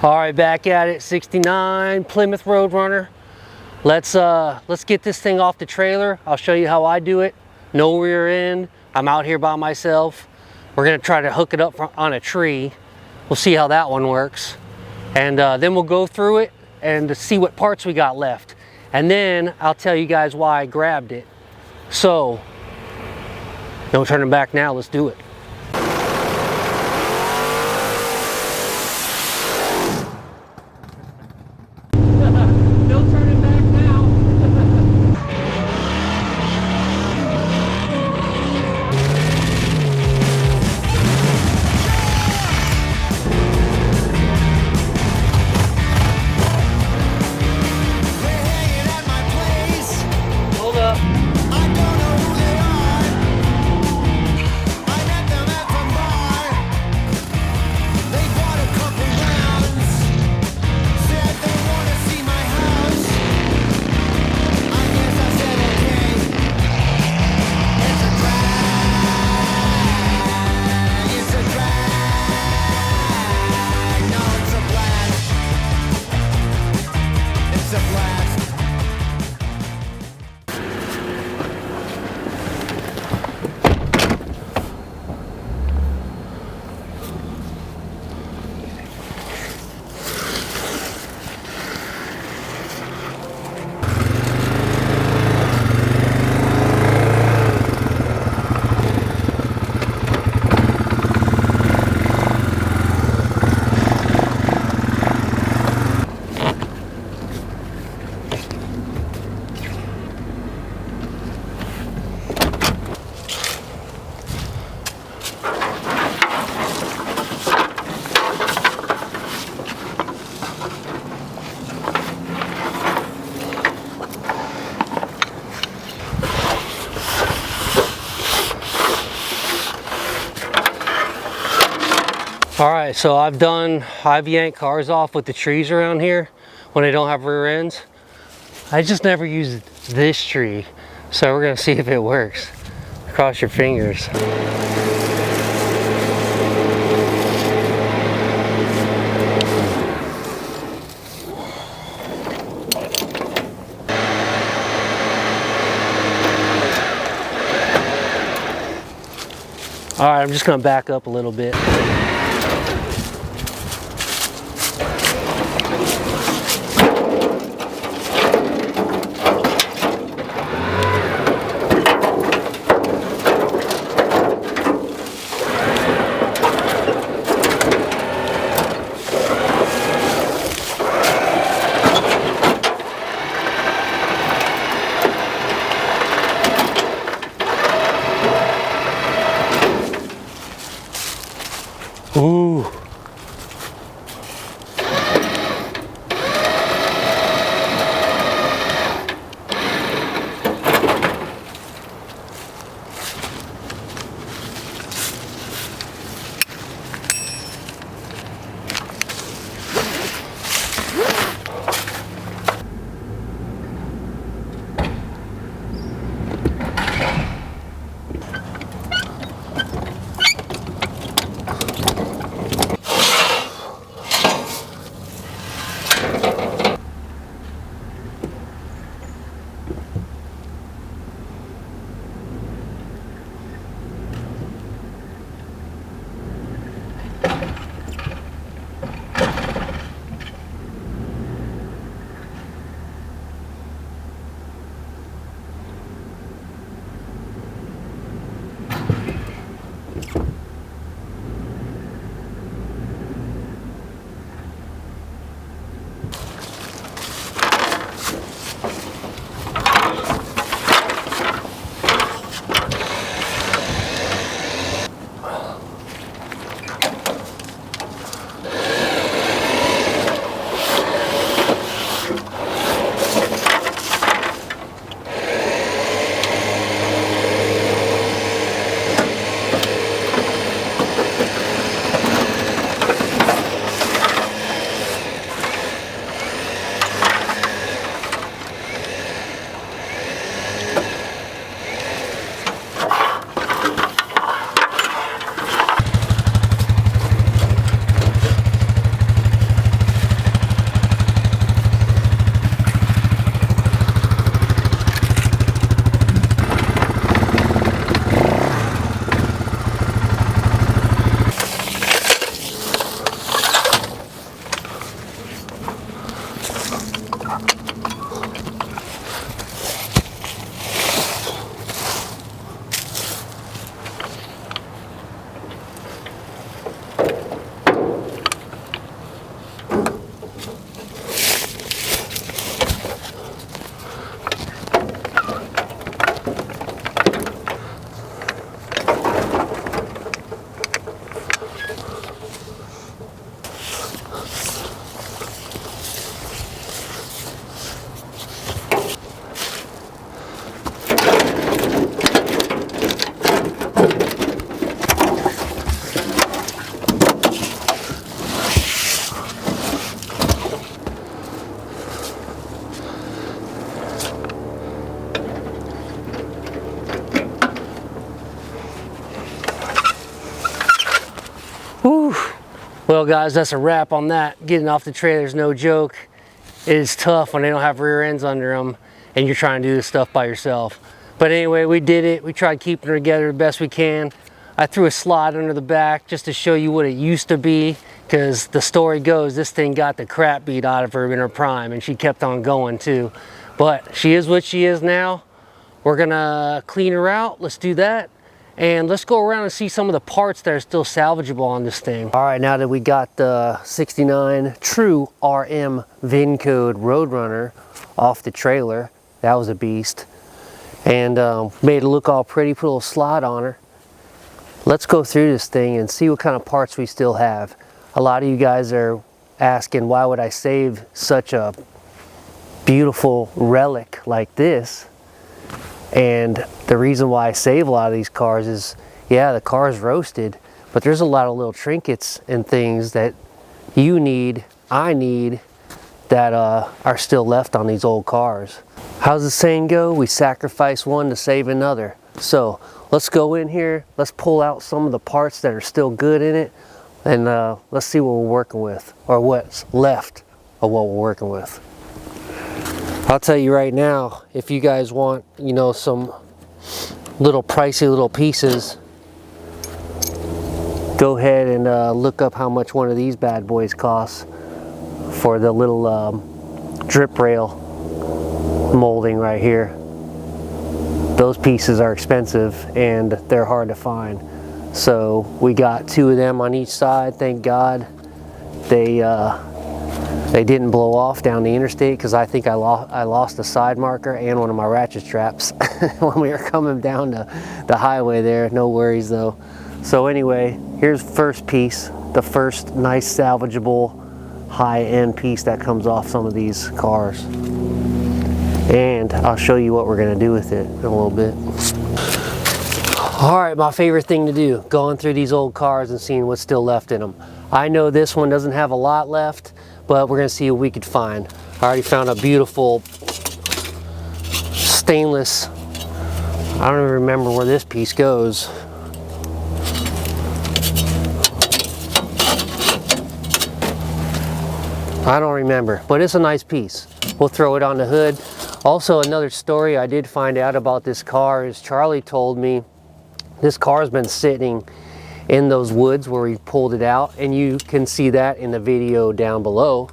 All right, back at it, 69 Plymouth Roadrunner. Let's get this thing off the trailer. I'll show you how I do it. No rear end. I'm out here by myself. We're gonna try to hook it up on a tree. We'll see how that one works. And then we'll go through it and see what parts we got left. And then I'll tell you guys why I grabbed it. So, no turning back now, let's do it. All right, so I've yanked cars off with the trees around here when they don't have rear ends. I just never used this tree, so we're gonna see if it works. Cross your fingers. All right, I'm just gonna back up a little bit. Well guys, that's a wrap on that. Getting off the trailer is no joke. It is tough when they don't have rear ends under them and you're trying to do this stuff by yourself. But anyway, we did it. We tried keeping her together the best we can. I threw a slide under the back just to show you what it used to be, because the story goes this thing got the crap beat out of her in her prime and she kept on going too. But she is what she is now. We're gonna clean her out. Let's do that. And let's go around and see some of the parts that are still salvageable on this thing. All right, now that we got the 69 true RM VIN code Roadrunner off the trailer, that was a beast. And made it look all pretty, put a little slide on her. Let's go through this thing and see what kind of parts we still have. A lot of you guys are asking, why would I save such a beautiful relic like this? And the reason why I save a lot of these cars is, yeah, the car's roasted, but there's a lot of little trinkets and things that you need, I need, that are still left on these old cars. How's the saying go? We sacrifice one to save another. So let's go in here, let's pull out some of the parts that are still good in it, and let's see what we're working with, or what's left of what we're working with. I'll tell you right now, if you guys want, you know, some little pricey little pieces, go ahead and look up how much one of these bad boys costs for the little drip rail molding right here. Those pieces are expensive and they're hard to find. So we got 2 of them on each side, thank God. They didn't blow off down the interstate, because I think I lost a side marker and one of my ratchet straps when we were coming down the highway there. No worries though. So anyway, here's the first piece, the first nice salvageable high-end piece that comes off some of these cars. And I'll show you what we're going to do with it in a little bit. All right, my favorite thing to do, going through these old cars and seeing what's still left in them. I know this one doesn't have a lot left, but we're gonna see what we could find. I already found a beautiful stainless, I don't even remember where this piece goes. I don't remember, but it's a nice piece. We'll throw it on the hood. Also, another story I did find out about this car is Charlie told me this car's been sitting in those woods where we pulled it out, and you can see that in the video down below.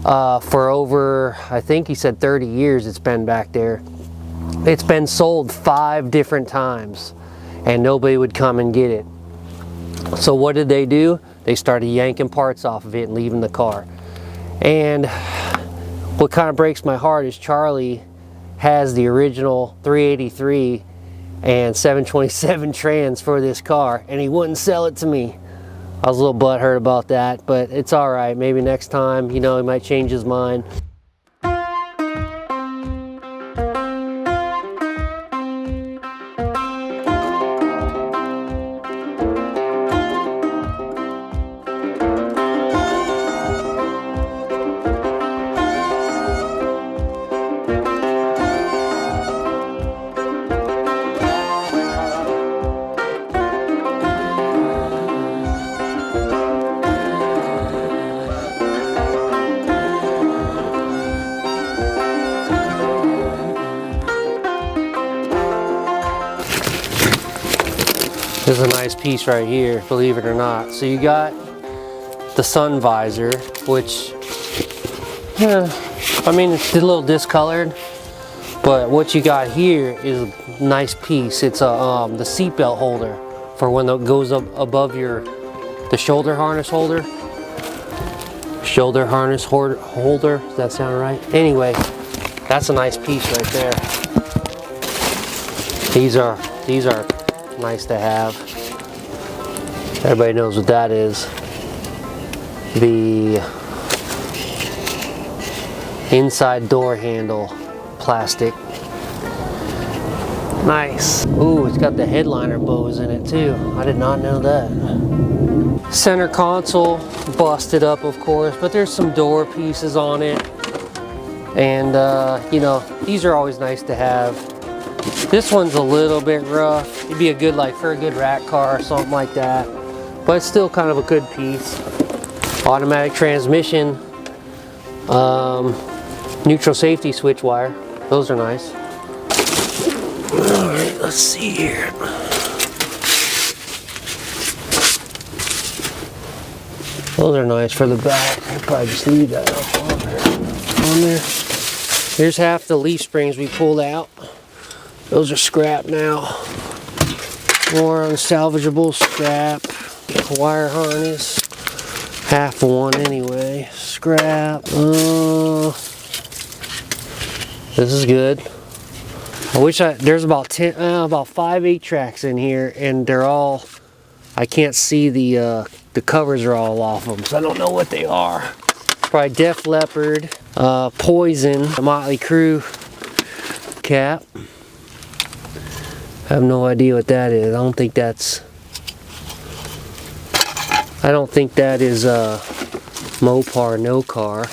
For over, I think he said 30 years it's been back there. It's been sold 5 different times and nobody would come and get it. So what did they do? They started yanking parts off of it and leaving the car. And what kind of breaks my heart is Charlie has the original 383 and 727 trans for this car, and he wouldn't sell it to me. I was a little butthurt about that, but it's all right. Maybe next time, you know, he might change his mind. This is a nice piece right here, believe it or not. So you got the sun visor, which, yeah, I mean, it's a little discolored, but what you got here is a nice piece. It's a the seatbelt holder for when it goes up above the shoulder harness holder. Shoulder harness holder, does that sound right? Anyway, that's a nice piece right there. These are nice to have. Everybody knows what that is. The inside door handle, plastic. Nice. Ooh, it's got the headliner bows in it too. I did not know that. Center console, busted up of course, but there's some door pieces on it. And you know, these are always nice to have. This one's a little bit rough. It'd be a good, like, for a good rat car or something like that. but it's still kind of a good piece. Automatic transmission, neutral safety switch wire. Those are nice. All right, let's see here. Those are nice for the back. I'll probably just leave that up on there. Here's half the leaf springs we pulled out. Those are scrap now. More unsalvageable scrap. Wire harness. Half one anyway. Scrap. This is good. I wish there's about 5 8-tracks in here, and they're all, I can't see the covers are all off them, so I don't know what they are. Probably Def Leppard, Poison, a Motley Crue cap. I have no idea what that is. I don't think that is Mopar No Car.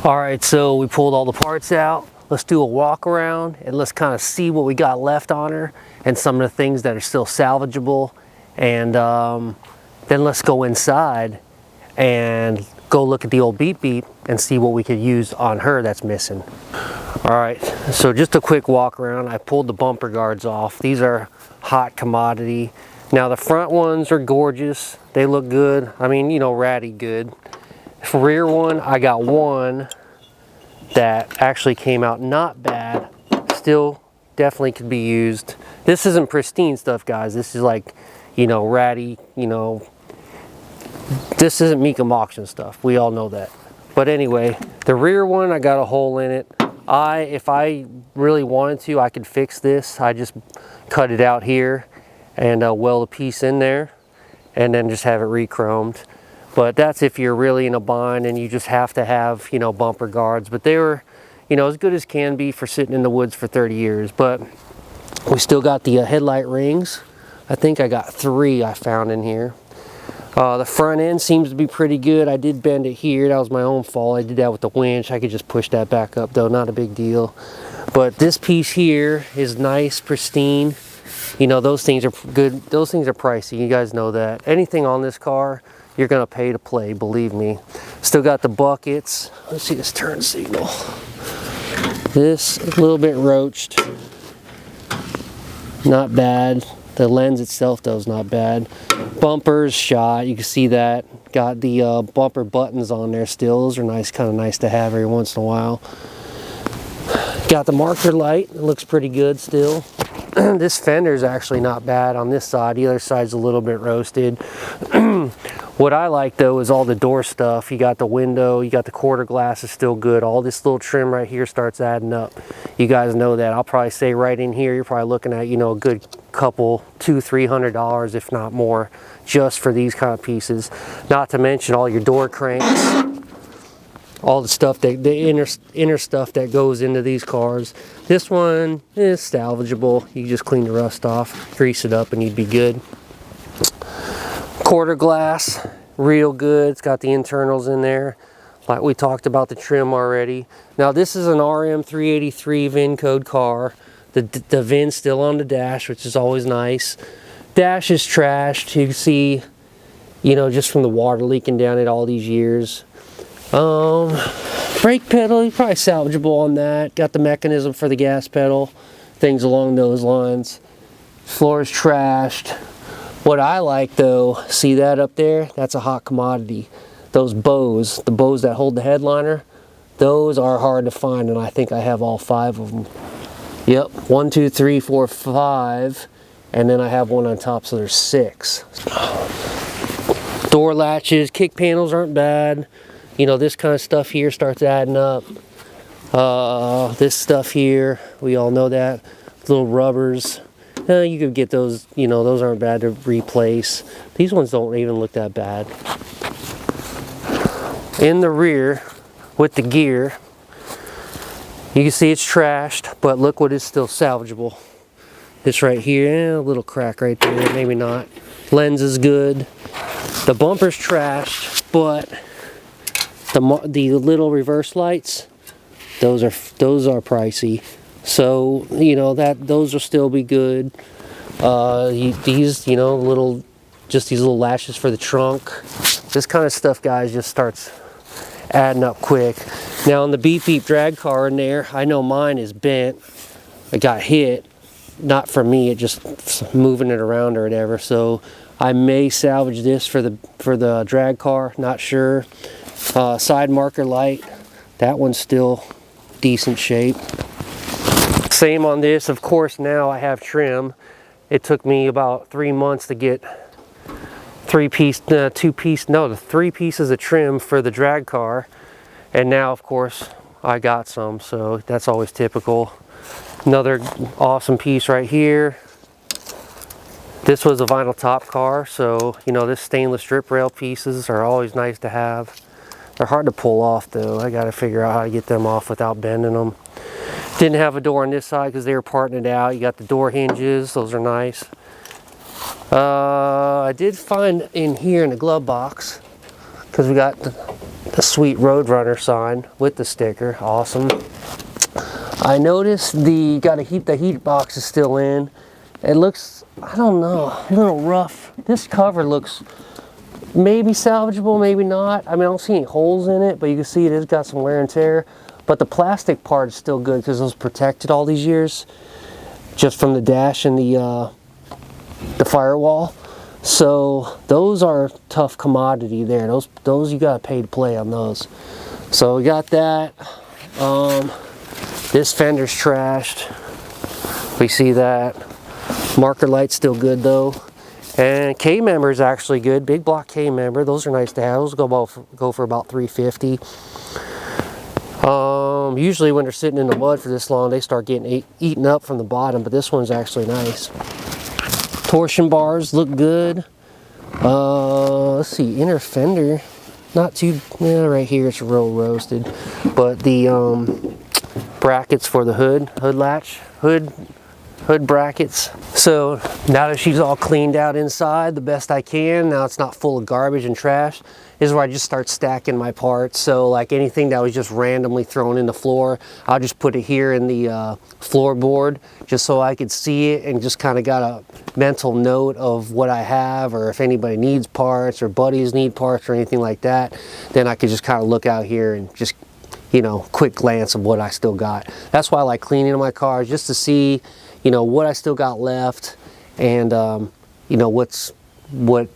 All right, so we pulled all the parts out. Let's do a walk around and let's kind of see what we got left on her and some of the things that are still salvageable. And then let's go inside and go look at the old beep beep and see what we could use on her that's missing. All right, so just a quick walk around. I pulled the bumper guards off. These are hot commodity. Now the front ones are gorgeous. They look good. I mean, you know, ratty good. Rear one, I got one that actually came out not bad. Still definitely could be used. This isn't pristine stuff, guys. This is like, you know, ratty, you know. This isn't Mecum auction stuff. We all know that. But anyway, the rear one, I got a hole in it. If I really wanted to, I could fix this. I just cut it out here and weld a piece in there and then just have it re-chromed. But that's if you're really in a bind and you just have to have, you know, bumper guards. But they were, you know, as good as can be for sitting in the woods for 30 years. But we still got the headlight rings. I think I got 3 I found in here. The front end seems to be pretty good. I did bend it here. That was my own fault. I did that with the winch. I could just push that back up though. Not a big deal. But this piece here is nice, pristine. You know, those things are good. Those things are pricey. You guys know that. Anything on this car, you're gonna pay to play, believe me. Still got the buckets. Let's see this turn signal. This is a little bit roached. Not bad. The lens itself though is not bad. Bumpers shot, you can see that. Got the bumper buttons on there still. Those are nice, kind of nice to have every once in a while. Got the marker light, it looks pretty good still. This fender is actually not bad on this side. The other side's a little bit roasted. What I like though is all the door stuff. You got the window, you got the quarter glass is still good. All this little trim right here starts adding up. You guys know that. I'll probably say right in here, you're probably looking at, you know, a good couple, $200-300, if not more, just for these kind of pieces. Not to mention all your door cranks. all the stuff that the inner stuff that goes into these cars. This one is salvageable. You just clean the rust off, grease it up, and you'd be good. Quarter glass, real good. It's got the internals in there. Like we talked about the trim already. Now this is an RM383 VIN code car. The VIN's still on the dash, which is always nice. Dash is trashed. You can see, you know, just from the water leaking down it all these years. Brake pedal, probably salvageable on that. Got the mechanism for the gas pedal. Things along those lines. Floor is trashed. What I like though, see that up there? That's a hot commodity. Those bows, the bows that hold the headliner, those are hard to find, and I think I have all 5 of them. Yep, 1, 2, 3, 4, 5, and then I have one on top, so there's 6. Door latches, kick panels aren't bad. You know, this kind of stuff here starts adding up. This stuff here, we all know that. Little rubbers. You could get those, you know, those aren't bad to replace. These ones don't even look that bad. In the rear, with the gear, you can see it's trashed, but look what is still salvageable. This right here, a little crack right there, maybe not. Lens is good. The bumper's trashed, but the little reverse lights, those are pricey. So you know that those will still be good. These, you know, just these little latches for the trunk. This kind of stuff, guys, just starts adding up quick. Now on the beep beep drag car in there, I know mine is bent. It got hit, not from me. It just moving it around or whatever. So I may salvage this for the drag car. Not sure. Side marker light, that one's still decent shape. Same on this. Of course, now I have trim. It took me about 3 months to get the 3 pieces of trim for the drag car, and now of course I got some, so that's always typical. Another awesome piece right here. This was a vinyl top car, so you know, this stainless strip rail pieces are always nice to have. They're hard to pull off though. I got to figure out how to get them off without bending them. Didn't have a door on this side because they were parting it out. You got the door hinges, those are nice. I did find in here in the glove box, because we got the sweet Roadrunner sign with the sticker. Awesome. I noticed the heat box is still in. It looks, I don't know, a little rough. This cover looks maybe salvageable, maybe not. I mean, I don't see any holes in it, but you can see it has got some wear and tear. But the plastic part is still good because it was protected all these years, just from the dash and the firewall. So those are tough commodity there. Those you gotta pay to play on those. So we got that. This fender's trashed. We see that. Marker light's still good though. And K member is actually good. Big block K member. Those are nice to have. Those go for about $350. Usually when they're sitting in the mud for this long, they start getting eaten up from the bottom, but this one's actually nice. Torsion bars look good. Let's see, inner fender, not too, right here it's real roasted, but the brackets for the hood brackets. So now that she's all cleaned out inside the best I can, now it's not full of garbage and trash, is where I just start stacking my parts. So like anything that was just randomly thrown in the floor, I'll just put it here in the floorboard just so I could see it and just kind of got a mental note of what I have, or if anybody needs parts or buddies need parts or anything like that, then I could just kind of look out here and just, you know, quick glance of what I still got. That's why I like cleaning my cars, just to see, you know, what I still got left, and you know, what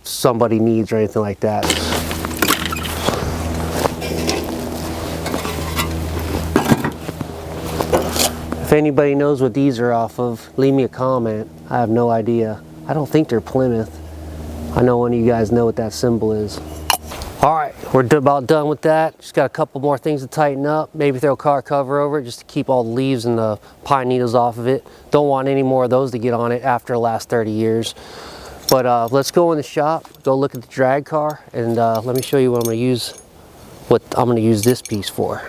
somebody needs or anything like that. If anybody knows what these are off of, leave me a comment. I have no idea. I don't think they're Plymouth. I know one of you guys know what that symbol is. All right, we're about done with that. Just got a couple more things to tighten up. Maybe throw a car cover over it just to keep all the leaves and the pine needles off of it. Don't want any more of those to get on it after the last 30 years. But let's go in the shop, go look at the drag car, and let me show you what I'm gonna use what I'm going to use this piece for.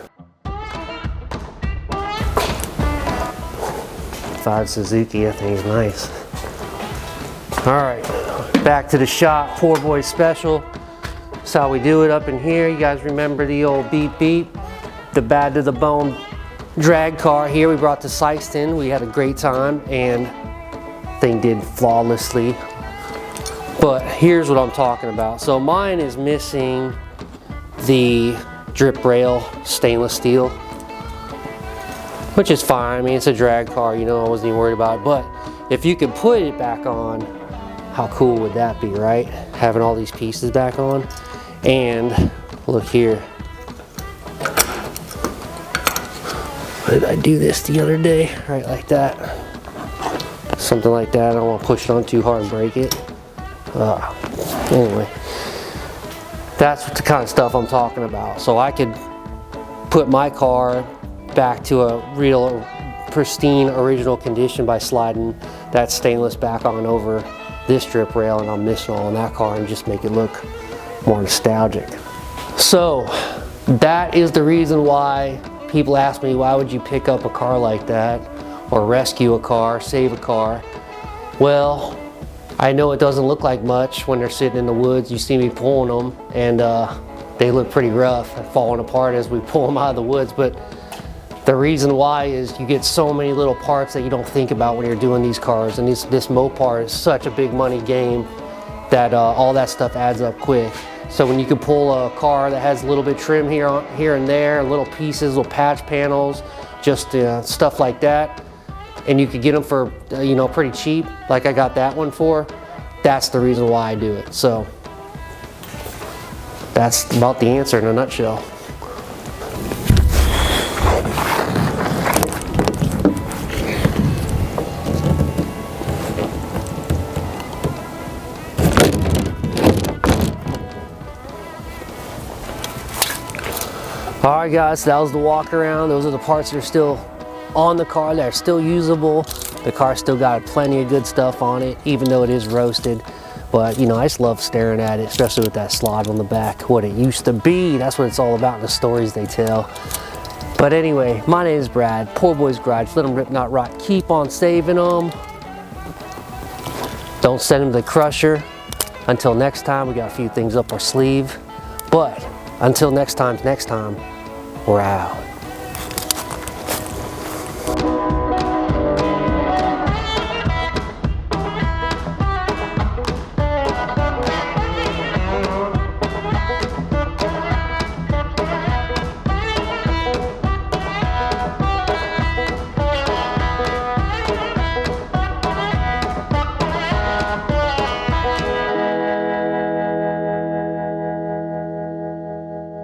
5 Suzuki, I think is nice. All right, back to the shop, Poor Boy Special. That's how we do it up in here. You guys remember the old beep beep, the bad to the bone drag car here. We brought to Sykeston. We had a great time and thing did flawlessly. But here's what I'm talking about. So mine is missing the drip rail stainless steel, which is fine. I mean, it's a drag car, you know, I wasn't even worried about it. But if you could put it back on, how cool would that be, right? Having all these pieces back on. And look here. Did I do this the other day? Right like that. Something like that. I don't want to push it on too hard and break it. Anyway, that's the kind of stuff I'm talking about. So I could put my car back to a real pristine original condition by sliding that stainless back on over this strip rail, and I'm missing all in that car, and just make it look more nostalgic. So that is the reason why people ask me, why would you pick up a car like that or rescue a car, save a car? Well, I know it doesn't look like much when they're sitting in the woods. You see me pulling them, and they look pretty rough, falling apart as we pull them out of the woods. But the reason why is you get so many little parts that you don't think about when you're doing these cars. And this Mopar is such a big money game that all that stuff adds up quick. So when you can pull a car that has a little bit trim here and there, little pieces, little patch panels, just stuff like that, and you could get them for you know, pretty cheap, like I got that one for, that's the reason why I do it. So that's about the answer in a nutshell. Alright guys, that was the walk around. Those are the parts that are still on the car, that are still usable. The car still got plenty of good stuff on it, even though it is roasted. But you know, I just love staring at it, especially with that slide on the back, what it used to be. That's what it's all about in the stories they tell. But anyway, my name is Brad, Poor Boy's Garage. Let them rip, not rot. Keep on saving them. Don't send them to the crusher. Until next time, we got a few things up our sleeve. But until next time, we're out.